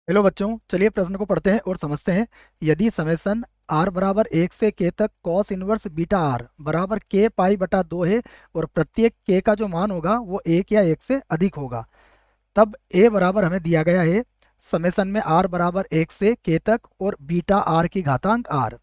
Hello बच्चों, चलिए प्रश्न को पढ़ते हैं और समझते हैं। यदि समेसन r बराबर 1 से k तक cos इनवर्स बीटा r बराबर k पाई बटा 2 है और प्रत्येक k का जो मान होगा वो 1 या 1 से अधिक होगा, तब a बराबर हमें दिया गया है समेसन में r बराबर 1 से k तक और बीटा r की घातांक r।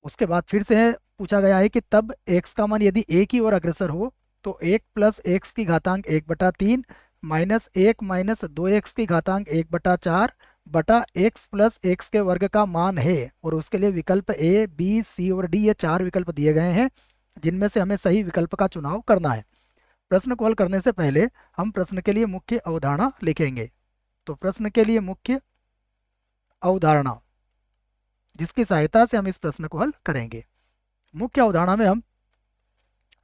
उसके बाद फिर से पूछा गया है कि तब x का मान यदि a की ओर अग्रसर हो तो 1 प्लस एक्स की घातांक 1/3 माइनस 1 माइनस 2x की घातांक 1/4 बटा x प्लस एक्स के वर्ग का मान है। और उसके लिए विकल्प ए बी सी और डी ये चार विकल्प दिए गए हैं, जिनमें से हमें सही विकल्प का चुनाव करना है। प्रश्न को हल करने से पहले हम प्रश्न के लिए मुख्य अवधारणा लिखेंगे। तो प्रश्न के लिए मुख्य अवधारणा, जिसकी सहायता से हम इस प्रश्न को हल करेंगे। मुख्य अवधारणा में हम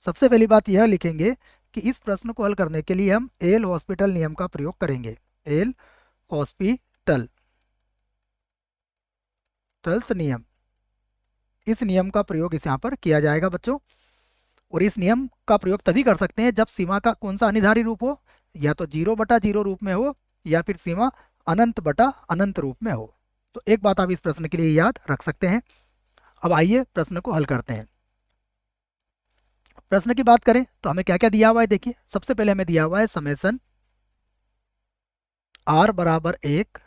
सबसे पहली बात यह लिखेंगे कि इस प्रश्न को हल करने के लिए हम एल हॉस्पिटल नियम का प्रयोग करेंगे। एल हॉस्पिटल टल्स नियम, इस नियम का प्रयोग इस यहाँ पर किया जाएगा बच्चों। और इस नियम का प्रयोग तभी कर सकते हैं जब सीमा का कौन सा अनिधारी रूप हो, या तो 0/0 रूप में हो या फिर सीमा अनंत बटा अनंत रूप में हो। तो एक बात आप इस प्रश्न के लिए याद रख सकते हैं। अब आइए प्रश्न को हल करते हैं। प्रश्न की बात करें तो हमें क्या क्या दिया हुआ है, देखिए सबसे पहले हमें दिया हुआ है समेसन r बराबर 1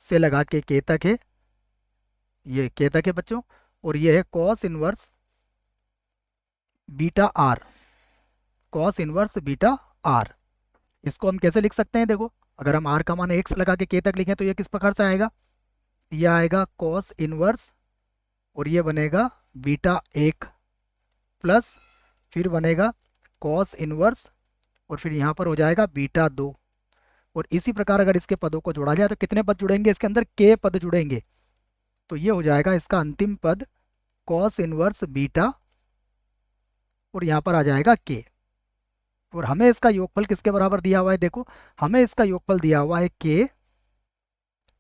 से लगा के k तक है, ये k तक है बच्चों। और ये है cos inverse beta r, cos inverse beta r। इसको हम कैसे लिख सकते हैं, देखो अगर हम r का मान 1 से लगा के k तक लिखें तो ये किस प्रकार से आएगा, ये आएगा कॉस इनवर्स और ये बनेगा बीटा 1 प्लस फिर बनेगा कॉस इनवर्स और फिर यहाँ पर हो जाएगा बीटा 2। और इसी प्रकार अगर इसके पदों को जोड़ा जाए तो कितने पद जुड़ेंगे, इसके अंदर k पद जुड़ेंगे। तो ये हो जाएगा इसका अंतिम पद कॉस इनवर्स बीटा और यहाँ पर आ जाएगा k। और हमें इसका योगफल किसके बराबर दिया हुआ है, देखो हमें इसका योगफल दिया हुआ है k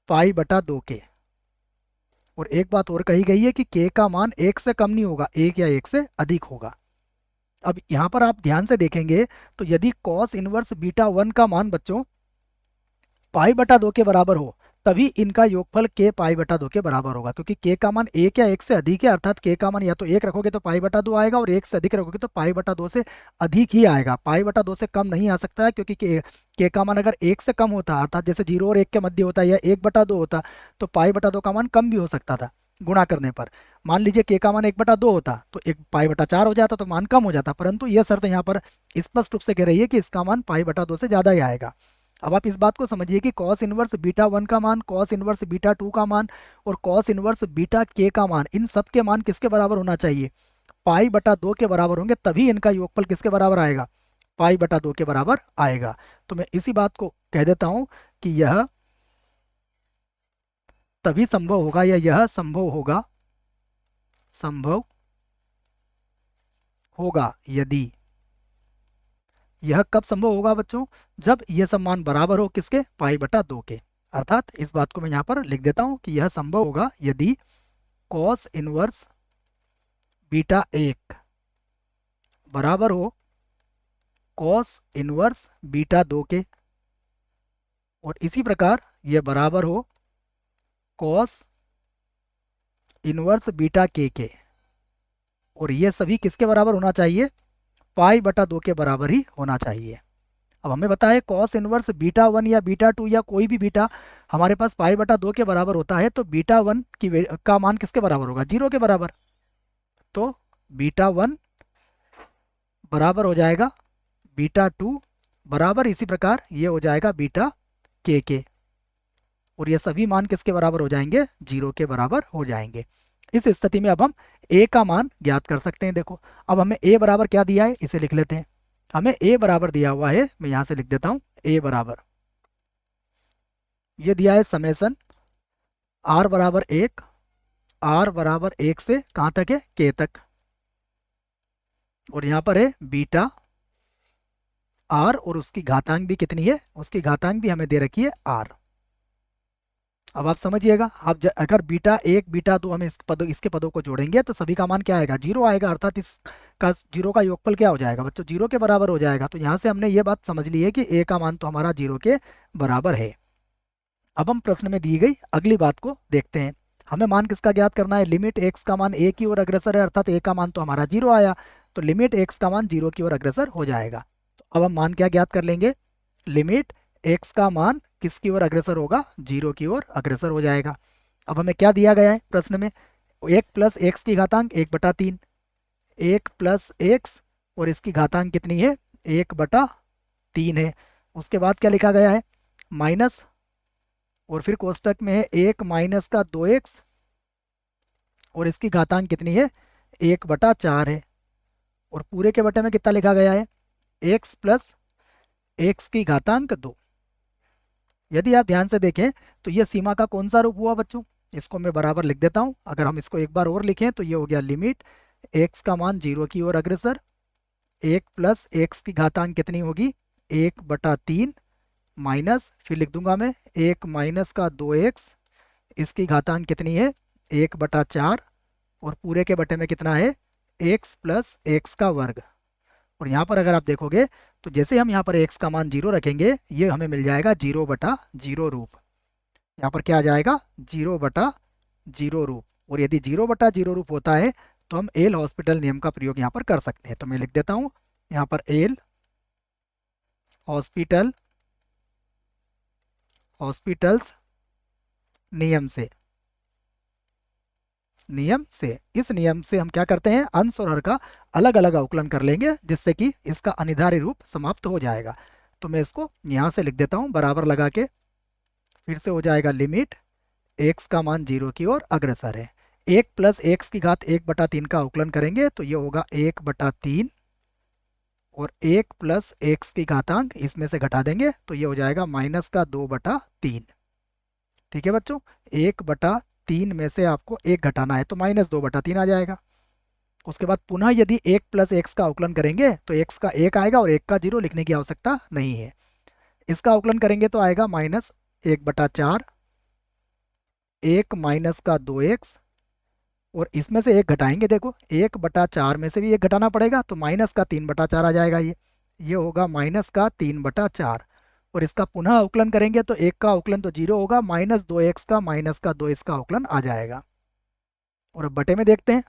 पाई बटा 2k। और एक बात और कही गई है कि k का मान 1 से कम नहीं होगा, 1 या 1 से अधिक होगा। अब यहाँ पर आप ध्यान से देखेंगे तो यदि कॉस इनवर्स बीटा 1 का मान बच्चों पाई बटा 2 के बराबर हो, तभी इनका योगफल k पाई बटा 2 के बराबर होगा। क्योंकि k का मान 1 या 1 से अधिक है, अर्थात k का मान या तो 1 रखोगे तो पाई बटा 2 आएगा और 1 से अधिक रखोगे तो पाई बटा 2 से अधिक ही आएगा। पाई बटा 2 से कम नहीं आ सकता है, क्योंकि k का मान अगर 1 से कम होता, अर्थात जैसे 0 और 1 के मध्य होता या 1/2 होता, तो पाई बटा 2 का मान कम भी हो सकता था गुणा करने पर। मान लीजिए k का मान 1/2 होता तो 1 पाई बटा 4 हो जाता, तो मान कम हो जाता। परंतु यह शर्त यहाँ पर स्पष्ट रूप से कह रही है कि इसका मान पाई बटा 2 से ज़्यादा ही आएगा। अब आप इस बात को समझिए कि कॉस इनवर्स बीटा 1 का मान, कॉस इनवर्स बीटा 2 का मान और कॉस इनवर्स बीटा k का मान, इन सब के मान किसके बराबर होना चाहिए, पाई बटा 2 के बराबर होंगे, तभी इनका योगफल किसके बराबर आएगा, पाई बटा 2 के बराबर आएगा। तो मैं इसी बात को कह देता हूं कि यह तभी संभव होगा या यह संभव होगा, संभव होगा यदि, यह कब संभव होगा बच्चों, जब यह सब मान बराबर हो किसके, पाई बटा 2 के। अर्थात इस बात को मैं यहाँ पर लिख देता हूँ कि यह संभव होगा यदि कॉस इनवर्स बीटा 1 बराबर हो कॉस इनवर्स बीटा 2 के, और इसी प्रकार यह बराबर हो कॉस इनवर्स बीटा के। और ये सभी किसके बराबर होना चाहिए, पाई बटा 2 के बराबर ही होना चाहिए। अब हमें बताया कॉस इनवर्स बीटा 1 या बीटा 2 या कोई भी बीटा हमारे पास पाई बटा 2 के बराबर होता है, तो बीटा 1 का मान किसके बराबर होगा, 0 के बराबर। तो बीटा 1 बराबर हो जाएगा बीटा 2 बराबर, इसी प्रकार ये हो जाएगा बीटा के। और ये सभी मान किसके बराबर हो जाएंगे, 0 के बराबर हो जाएंगे। इस स्थिति में अब हम a का मान ज्ञात कर सकते हैं। देखो अब हमें a बराबर क्या दिया है, इसे लिख लेते हैं। हमें a बराबर दिया हुआ है, मैं यहां से लिख देता हूं a बराबर, ये दिया है समेसन r बराबर 1, r बराबर 1 से कहां तक है, k तक। और यहां पर है बीटा r और उसकी घातांक भी कितनी है, उसकी घातांक भी हमें दे रखी है r। अब आप समझिएगा, आप अगर बीटा 1 बीटा 2 हम इसके पदों को जोड़ेंगे तो सभी का मान क्या आएगा, 0 आएगा। अर्थात इसका 0 का योगफल क्या हो जाएगा बच्चों, 0 के बराबर हो जाएगा। तो यहाँ से हमने ये बात समझ ली है कि a का मान तो हमारा 0 के बराबर है। अब हम प्रश्न में दी गई अगली बात को देखते हैं। हमें मान किसका ज्ञात करना है, लिमिट एक्स का मान ए की ओर अग्रसर है, अर्थात ए का मान तो हमारा 0 आया, तो लिमिट एक्स का मान 0 की ओर अग्रसर हो जाएगा। तो अब हम मान क्या ज्ञात कर लेंगे, लिमिट एक्स का मान किसकी ओर अग्रसर होगा, 0 की ओर अग्रसर हो जाएगा। अब हमें क्या दिया गया है प्रश्न में, 1 प्लस एक्स की घातांक 1/3, 1 प्लस एक्स और इसकी घातांक कितनी है, 1/3 है। उसके बाद क्या लिखा गया है, माइनस, और फिर कोष्टक में है 1 माइनस का 2x और इसकी घातांक कितनी है, 1/4 है। और पूरे के बटे में कितना लिखा गया है, x प्लस एक्स की घातांक 2। यदि आप ध्यान से देखें तो ये सीमा का कौन सा रूप हुआ बच्चों, इसको मैं बराबर लिख देता हूं। अगर हम इसको एक बार और लिखें तो ये हो गया लिमिट x का मान 0 की ओर अग्रसर, 1 प्लस एक्स की घातांक कितनी होगी, 1/3 माइनस, फिर लिख दूंगा मैं 1 माइनस का 2x, इसकी घातांक कितनी है, 1/4, और पूरे के बटे में कितना है, x प्लस एक्स का वर्ग। और यहाँ पर अगर आप देखोगे तो जैसे हम यहाँ पर x का मान 0 रखेंगे, ये हमें मिल जाएगा 0/0 रूप। यहाँ पर क्या आ जाएगा, 0/0 रूप। और यदि 0/0 रूप होता है तो हम एल हॉस्पिटल नियम का प्रयोग यहाँ पर कर सकते हैं। तो मैं लिख देता हूँ यहाँ पर एल हॉस्पिटल हॉस्पिटल्स नियम से इस नियम से हम क्या करते हैं, अंश और हर का अलग अलग अवकलन कर लेंगे, जिससे कि इसका अनिवार्य रूप समाप्त हो जाएगा। तो मैं इसको यहाँ से लिख देता हूँ बराबर लगा के, फिर से हो जाएगा लिमिट एक्स का मान 0 की ओर अग्रसर है, 1 प्लस एक्स की घात 1/3 का अवकलन करेंगे तो ये होगा 1/3, और 1 प्लस एक्स की घातांक इसमें से घटा देंगे तो ये हो जाएगा माइनस का 2/3। ठीक है बच्चों, 1/3 में से आपको 1 घटाना है तो -2/3 आ जाएगा। उसके बाद पुनः यदि 1 प्लस एक्स का अवकलन करेंगे तो एक्स का 1 आएगा और 1 का 0 लिखने की आवश्यकता नहीं है। इसका अवकलन करेंगे तो आएगा -1/4, 1 माइनस का 2x, और इसमें से 1 घटाएंगे, देखो 1/4 में से भी 1 घटाना पड़ेगा तो माइनस का 3/4 आ जाएगा। ये होगा माइनस का 3/4। और इसका पुनः अवकलन करेंगे तो 1 का अवकलन तो 0 होगा, -2x का माइनस का 2 इसका अवकलन आ जाएगा। और अब बटे में देखते हैं,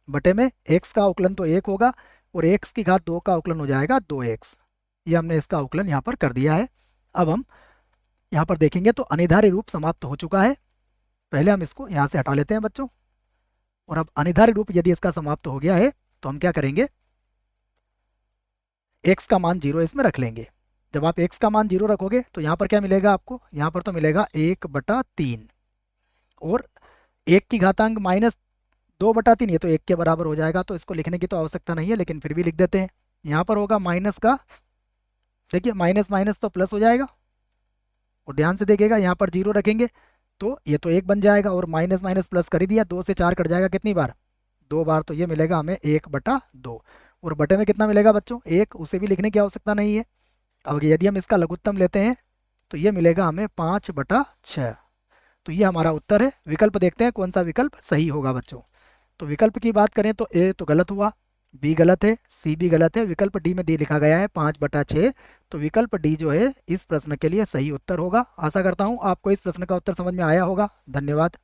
बटे में x का अवकलन तो 1 होगा और x की घात 2 का अवकलन हो जाएगा 2x। ये हमने इसका अवकलन यहाँ पर कर दिया है। अब हम यहाँ पर देखेंगे तो अनिवार्य रूप समाप्त हो चुका है। पहले हम इसको यहाँ से हटा लेते हैं बच्चों। और अब अनिवार्य रूप यदि इसका समाप्त हो गया है तो हम क्या करेंगे, x का मान 0 इसमें रख लेंगे। जब आप x का मान 0 रखोगे तो यहाँ पर क्या मिलेगा आपको, यहाँ पर तो मिलेगा 1/3, और 1 की घातांक -2/3, ये तो 1 के बराबर हो जाएगा, तो इसको लिखने की तो आवश्यकता नहीं है, लेकिन फिर भी लिख देते हैं। यहाँ पर होगा माइनस का, देखिए माइनस माइनस तो प्लस हो जाएगा, और ध्यान से देखिएगा यहाँ पर 0 रखेंगे तो ये तो 1 बन जाएगा, और माइनस माइनस प्लस कर ही दिया, 2 से 4 कट जाएगा कितनी बार, 2 बार, तो ये मिलेगा हमें 1/2। और बटे में कितना मिलेगा बच्चों, 1, उसे भी लिखने की आवश्यकता नहीं है। अब यदि हम इसका लघुत्तम लेते हैं तो ये मिलेगा हमें 5/6। तो ये हमारा उत्तर है। विकल्प देखते हैं कौन सा विकल्प सही होगा बच्चों। तो विकल्प की बात करें तो ए तो गलत हुआ, बी गलत है, सी भी गलत है, विकल्प डी में डी लिखा गया है 5/6। तो विकल्प डी जो है इस प्रश्न के लिए सही उत्तर होगा। आशा करता हूँ आपको इस प्रश्न का उत्तर समझ में आया होगा। धन्यवाद।